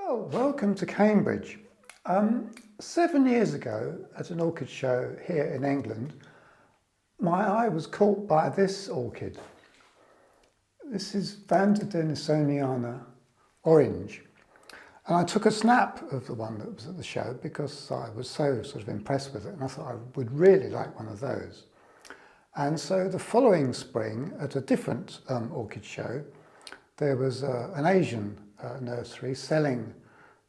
Well, welcome to Cambridge. 7 years ago at an orchid show here in England, my eye was caught by this orchid. This is Vanda denisoniana, orange. And I took a snap of the one that was at the show because I was so sort of impressed with it, and I thought I would really like one of those. And so the following spring at a different orchid show, there was an Asian nursery selling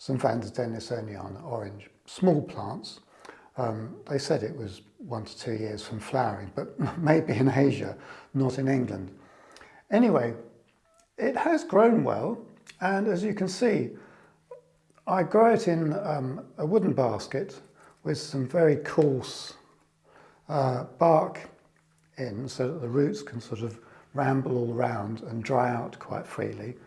some Vanda denisoniana orange, small plants. They said it was 1 to 2 years from flowering, but maybe in Asia, not in England. Anyway, it has grown well, and as you can see, I grow it in a wooden basket with some very coarse bark in, so that the roots can sort of ramble all around and dry out quite freely.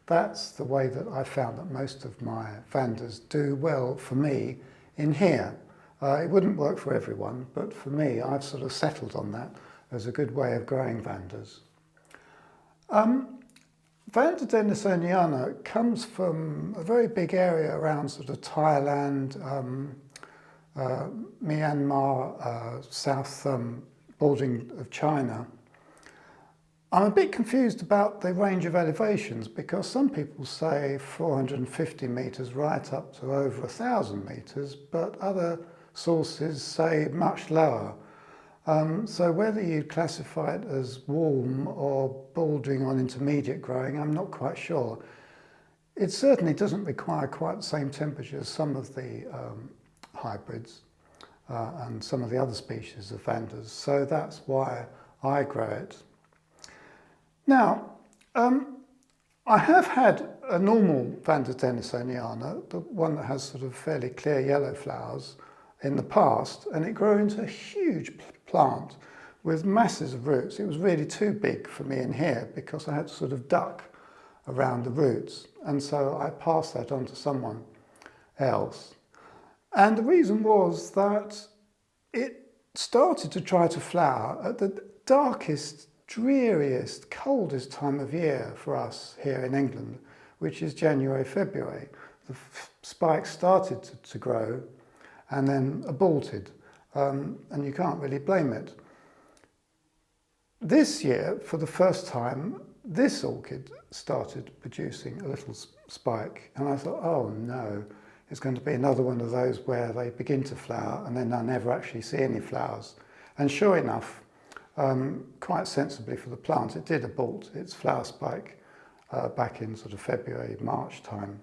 That's the way that I found that most of my Vandas do well for me in here. It wouldn't work for everyone, but for me, I've sort of settled on that as a good way of growing Vandas. Vanda denisoniana comes from a very big area around sort of Thailand, Myanmar, south bordering of China. I'm a bit confused about the range of elevations because some people say 450 metres right up to over 1,000 metres, but other sources say much lower. So whether you classify it as warm or bordering on intermediate growing, I'm not quite sure. It certainly doesn't require quite the same temperature as some of the hybrids and some of the other species of Vandas, so that's why I grow it. Now, I have had a normal Vanda denisoniana, the one that has sort of fairly clear yellow flowers, in the past, and it grew into a huge plant with masses of roots. It was really too big for me in here because I had to sort of duck around the roots, and so I passed that on to someone else. And the reason was that it started to try to flower at the darkest, dreariest, coldest time of year for us here in England, which is January, February. The spikes started to grow and then aborted, and you can't really blame it. This year, for the first time, this orchid started producing a little spike, and I thought, oh no, it's going to be another one of those where they begin to flower and then I never actually see any flowers. And sure enough, quite sensibly for the plant, it did abort its flower spike back in sort of February, March time.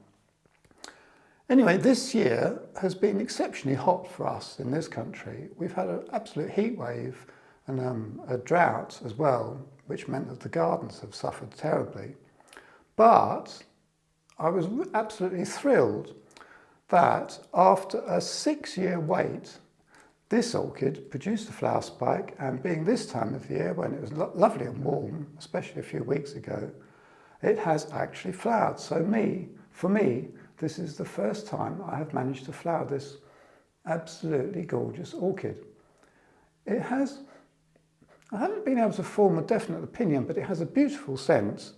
Anyway, this year has been exceptionally hot for us in this country. We've had an absolute heat wave and a drought as well, which meant that the gardens have suffered terribly. But I was absolutely thrilled that after a 6-year wait, this orchid produced a flower spike, and being this time of the year when it was lovely and warm, especially a few weeks ago, it has actually flowered. So for me, this is the first time I have managed to flower this absolutely gorgeous orchid. I haven't been able to form a definite opinion, but it has a beautiful scent.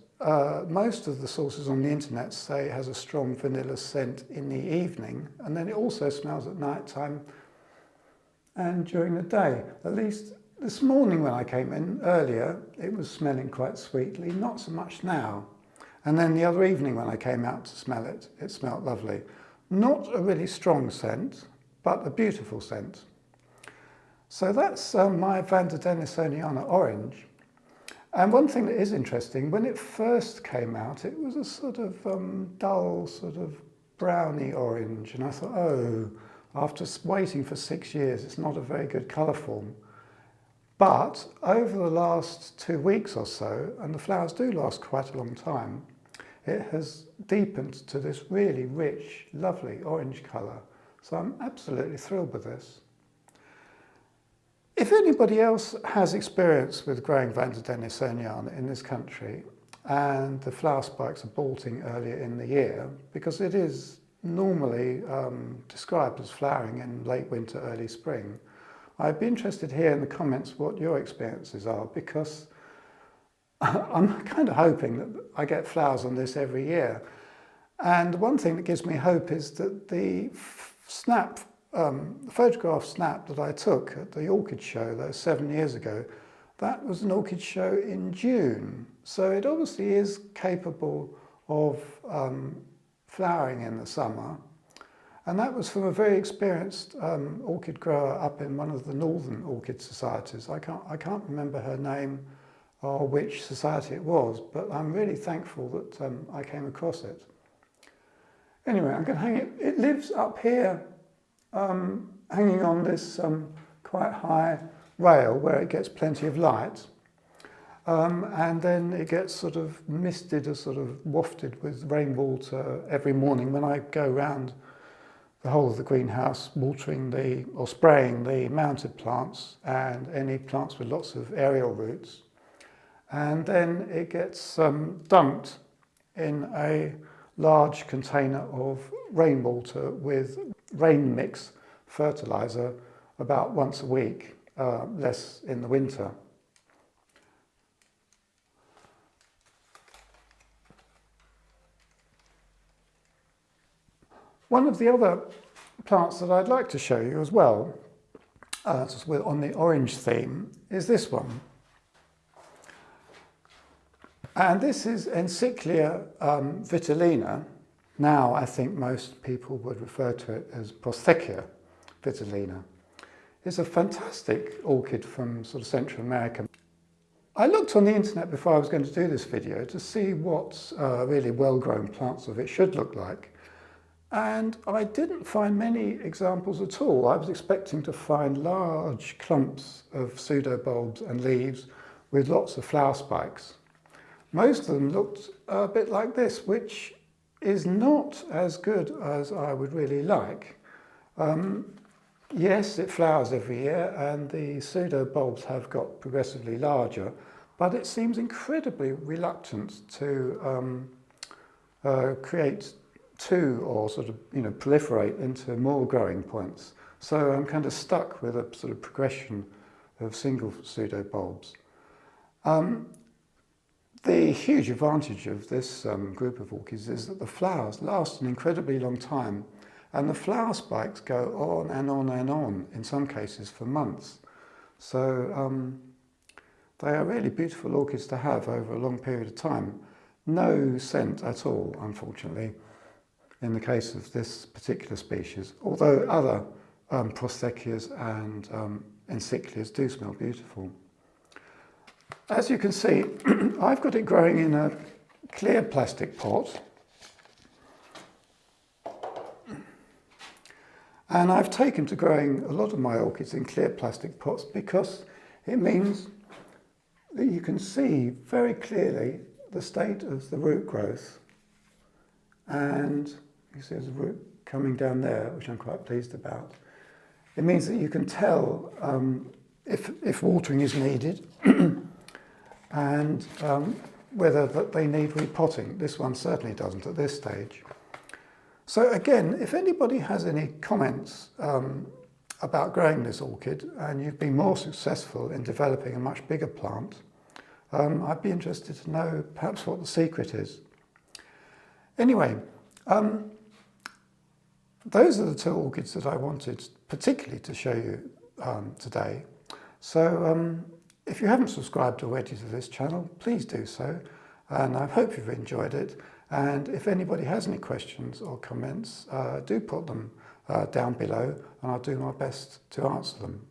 Most of the sources on the internet say it has a strong vanilla scent in the evening, and then it also smells at night time and during the day. At least this morning when I came in earlier, it was smelling quite sweetly, not so much now. And then the other evening when I came out to smell it, it smelled lovely. Not a really strong scent, but a beautiful scent. So that's my Vanda denisoniana orange. And one thing that is interesting, when it first came out, it was a sort of dull, sort of browny orange. And I thought, oh, after waiting for 6 years, it's not a very good colour form. But over the last 2 weeks or so, and the flowers do last quite a long time, it has deepened to this really rich, lovely orange colour. So I'm absolutely thrilled with this. If anybody else has experience with growing Vanda denisoniana in this country, and the flower spikes are bolting earlier in the year, because it is normally described as flowering in late winter, early spring, I'd be interested here in the comments what your experiences are, because I'm kind of hoping that I get flowers on this every year. And one thing that gives me hope is that the photograph snap that I took at the orchid show, that was 7 years ago, that was an orchid show in June. So it obviously is capable of flowering in the summer. And that was from a very experienced orchid grower up in one of the northern orchid societies. I can't remember her name or which society it was, but I'm really thankful that I came across it. Anyway, I'm going to hang it. It lives up here, hanging on this quite high rail where it gets plenty of light. And then it gets sort of misted or sort of wafted with rainwater every morning when I go round the whole of the greenhouse watering or spraying the mounted plants and any plants with lots of aerial roots. And then it gets dumped in a large container of rainwater with rain mix fertiliser about once a week, less in the winter. One of the other plants that I'd like to show you as well, on the orange theme, is this one. And this is Encyclia vitellina. Now I think most people would refer to it as Prosthechea vitellina. It's a fantastic orchid from sort of Central America. I looked on the internet before I was going to do this video to see what really well-grown plants of it should look like. And I didn't find many examples at all. I was expecting to find large clumps of pseudobulbs and leaves with lots of flower spikes. Most of them looked a bit like this, which is not as good as I would really like. Yes, it flowers every year and the pseudobulbs have got progressively larger, but it seems incredibly reluctant to create two or sort of proliferate into more growing points. So I'm kind of stuck with a sort of progression of single pseudobulbs. The huge advantage of this group of orchids is that the flowers last an incredibly long time and the flower spikes go on and on and on, in some cases for months. So they are really beautiful orchids to have over a long period of time. No scent at all, unfortunately, in the case of this particular species, although other Prosthecheas and Encyclias do smell beautiful. As you can see, I've got it growing in a clear plastic pot. And I've taken to growing a lot of my orchids in clear plastic pots because it means that you can see very clearly the state of the root growth. And you see there's a root coming down there, which I'm quite pleased about. It means that you can tell if watering is needed and whether they need repotting. This one certainly doesn't at this stage. So again, if anybody has any comments about growing this orchid and you've been more successful in developing a much bigger plant, I'd be interested to know perhaps what the secret is. Anyway, those are the two orchids that I wanted particularly to show you today. So if you haven't subscribed already to this channel, please do so, and I hope you've enjoyed it. And if anybody has any questions or comments, do put them down below and I'll do my best to answer them.